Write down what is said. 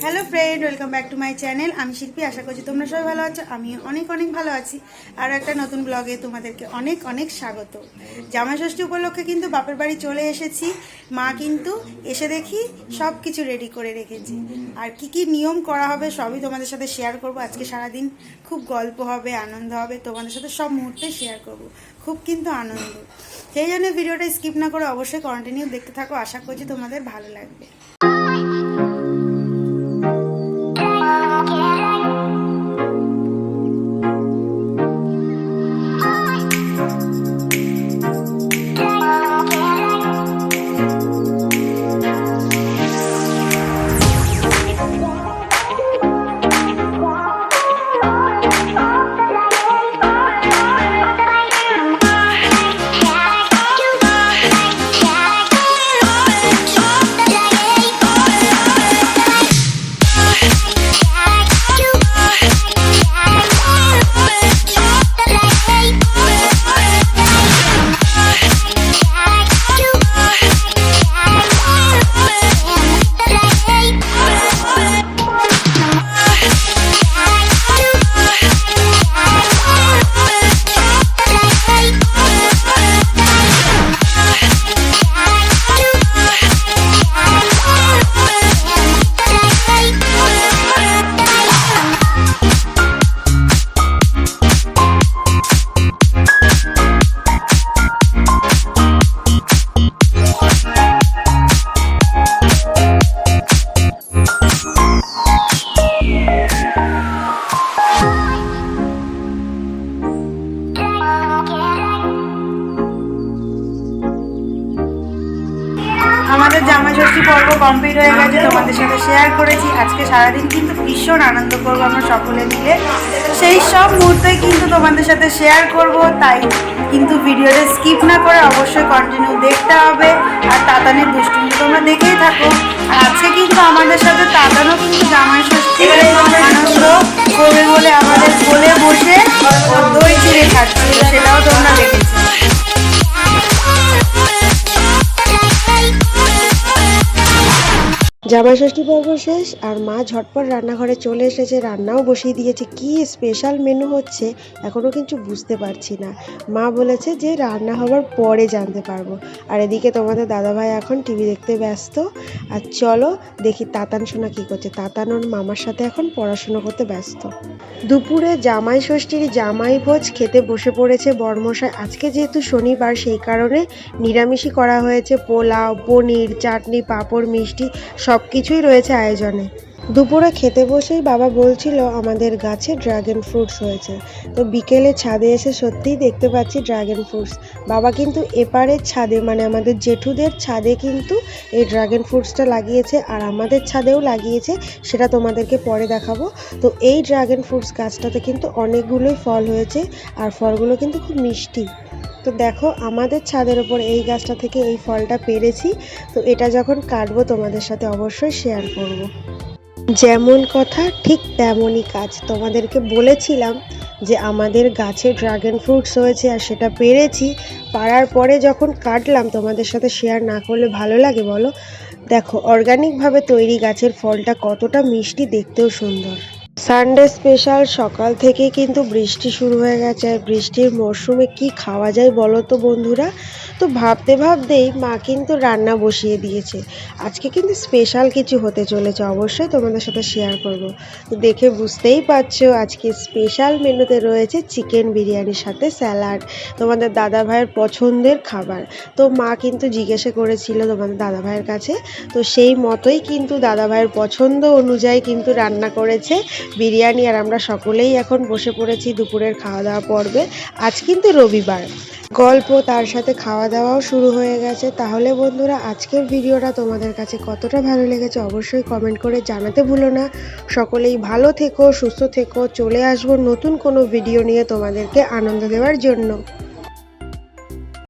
Hello friend, welcome back to my channel. আমি শিল্পী, আশা করছি তোমরা সবাই ভালো আছো। আমি অনেক অনেক ভালো আছি। আর একটা নতুন ব্লগে তোমাদেরকে অনেক অনেক স্বাগত। জামাই ষষ্ঠী উপলক্ষে কিন্তু বাপের বাড়ি চলে এসেছি। মা কিন্তু এসে দেখি সব কিছু রেডি করে রেখেছি। আর কি কি নিয়ম করা হবে সবই তোমাদের সাথে শেয়ার করব। আজকে সারাদিন খুব গল্প হবে, আনন্দ হবে, তোমাদের সাথে সব মুহূর্তে শেয়ার করব। খুব কিন্তু আনন্দ, সেই জন্য ভিডিওটা স্কিপ না করে অবশ্যই কন্টিনিউ দেখতে থাকো। আশা করছি তোমাদের ভালো লাগবে। আমাদের জামাই ষষ্ঠী পর্ব কমপ্লিট হয়ে গেছে, তোমাদের সাথে শেয়ার করেছি। আজকে সারাদিন কিন্তু ভীষণ আনন্দ করবো আমরা সকলে মিলে। সেই সব মুহূর্তে কিন্তু তোমাদের সাথে শেয়ার করব, তাই কিন্তু ভিডিওটা স্কিপ না করে অবশ্যই কন্টিনিউ দেখতে হবে। আর তাতানের দুষ্টুমি তোমরা দেখেই থাকো। আর আজকে কিন্তু আমাদের সাথে তাতানও কিন্তু জামাই ষষ্ঠী আনন্দ করবে বলে আমাদের কোলে বসে দই চিড়ে খাচ্ছে, সেটাও তোমরা দেখেছো। জামাই ষষ্ঠী পর্ব শেষ আর মা ঝটপট রান্নাঘরে চলে এসেছে, রান্নাও বসিয়ে দিয়েছে। কি স্পেশাল মেনু হচ্ছে এখনও কিন্তু বুঝতে পারছি না। মা বলেছে যে রান্না হওয়ার পরে জানতে পারবো। আর এদিকে তোমাদের দাদাভাই এখন টিভি দেখতে ব্যস্ত। আর চলো দেখি তাতান সোনা কী করছে। তাতান ওর মামার সাথে এখন পড়াশোনা করতে ব্যস্ত। দুপুরে জামাই ষষ্ঠীর জামাই ভোজ খেতে বসে পড়েছে বরমশাই। আজকে যেহেতু শনিবার সেই কারণে নিরামিষই করা হয়েছে। পোলাও, পনির, চাটনি, পাঁপড়, মিষ্টি সব কিছুই রয়েছে আয়োজনে। দুপুরে খেতে বসেই বাবা বলছিল আমাদের গাছে ড্রাগন ফ্রুটস হয়েছে। তো বিকেলে ছাদে এসে সত্যিই দেখতে পাচ্ছি ড্রাগন ফ্রুটস। বাবা কিন্তু এপারের ছাদে মানে আমাদের জেঠুদের ছাদে কিন্তু এই ড্রাগন ফ্রুটসটা লাগিয়েছে, আর আমাদের ছাদেও লাগিয়েছে, সেটা তোমাদেরকে পরে দেখাবো। তো এই ড্রাগন ফ্রুটস গাছটাতে কিন্তু অনেকগুলোই ফল হয়েছে, আর ফলগুলো কিন্তু খুব মিষ্টি। তো দেখো আমাদের ছাদের ওপর এই গাছটা থেকে এই ফলটা পেরেছি। তো এটা যখন কাটবো তোমাদের সাথে অবশ্যই শেয়ার করব। যেমন কথা ঠিক তেমনই কাজ। তোমাদেরকে বলেছিলাম যে আমাদের গাছে ড্রাগন ফ্রুটস হয়েছে আর সেটা পেরেছি। পাড়ার পরে যখন কাটলাম তোমাদের সাথে শেয়ার না করলে ভালো লাগে বলো? দেখো অর্গানিকভাবে তৈরি গাছের ফলটা কতটা মিষ্টি, দেখতেও সুন্দর। সানডে স্পেশাল সকাল থেকে কিন্তু বৃষ্টি শুরু হয়ে গেছে। আর বৃষ্টির মরশুমে কি খাওয়া যায় বলো তো বন্ধুরা? তো ভাবতে ভাবতেই মা কিন্তু রান্না বসিয়ে দিয়েছে। আজকে কিন্তু স্পেশাল কিছু হতে চলেছে, অবশ্যই তোমাদের সাথে শেয়ার করব। তো দেখে বুঝতেই পারছো আজকে স্পেশাল মেনুতে রয়েছে চিকেন বিরিয়ানির সাথে স্যালাড, তোমাদের দাদা ভাইয়ের পছন্দের খাবার। তো মা কিন্তু জিজ্ঞাসা করেছিল তোমাদের দাদা ভাইয়ের কাছে, তো সেই মতোই কিন্তু দাদা ভাইয়ের পছন্দ অনুযায়ী কিন্তু রান্না করেছে বিরিয়ানি। আর আমরা সকলেই এখন বসে পড়েছি দুপুরের খাওয়া দাওয়া পর্বে। আজ কিন্তু রবিবার, গল্প তার সাথে খাওয়া দাওয়াও শুরু হয়ে গেছে। তাহলে বন্ধুরা আজকের ভিডিওটা তোমাদের কাছে কতটা ভালো লেগেছে অবশ্যই কমেন্ট করে জানাতে ভুলো না। সকলেই ভালো থেকো, সুস্থ থেকো। চলে আসবো নতুন কোনো ভিডিও নিয়ে তোমাদেরকে আনন্দ দেওয়ার জন্য।